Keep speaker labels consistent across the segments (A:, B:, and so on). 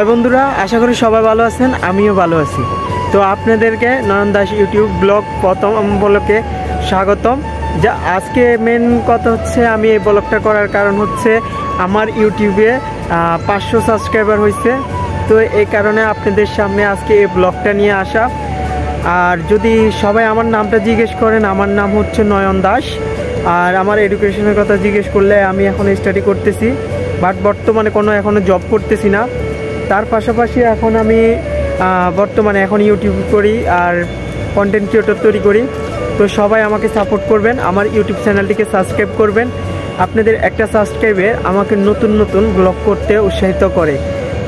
A: High বন্ধুরা, আশা করি সবাই ভালো আছেন, আমিও ভালো আছি। তো আপনাদেরকে নয়ন দাস ইউটিউব ব্লগ প্রথম ব্লগে স্বাগতম। যা আজকে মেন কথা হচ্ছে, আমি এই ব্লগটা করার কারণ হচ্ছে আমার ইউটিউবে 500 সাবস্ক্রাইবার হয়েছে। তো এই কারণে আপনাদের সামনে আজকে এই ব্লগটা নিয়ে আসা। আর যদি সবাই আমার নামটা জিজ্ঞেস করেন, আমার নাম হচ্ছে নয়ন দাস। আর আমার এডুকেশনের কথা জিজ্ঞেস করলে আমি এখন স্টাডি করতেছি, বাট বর্তমানে এখনও জব করতেছি না। তার পাশাপাশি এখন আমি বর্তমানে ইউটিউব করি আর কন্টেন্ট ক্রিয়েটর তৈরি করি। তো সবাই আমাকে সাপোর্ট করবেন, আমার ইউটিউব চ্যানেলটিকে সাবস্ক্রাইব করবেন। আপনাদের একটা সাবস্ক্রাইবে আমাকে নতুন নতুন ব্লগ করতে উৎসাহিত করে।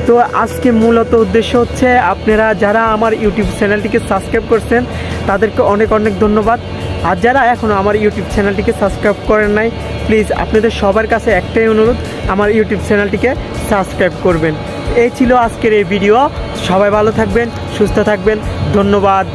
A: তো আজকে মূলত উদ্দেশ্য হচ্ছে, আপনারা যারা আমার ইউটিউব চ্যানেলটিকে সাবস্ক্রাইব করছেন তাদেরকে অনেক অনেক ধন্যবাদ। আর যারা এখনও আমার ইউটিউব চ্যানেলটিকে সাবস্ক্রাইব করেন নাই, প্লিজ আপনাদের সবার কাছে একটাই অনুরোধ, আমার ইউটিউব চ্যানেলটিকে সাবস্ক্রাইব করবেন। এই ছিল আজকের এই ভিডিও। সবাই ভালো থাকবেন, সুস্থ থাকবেন, ধন্যবাদ।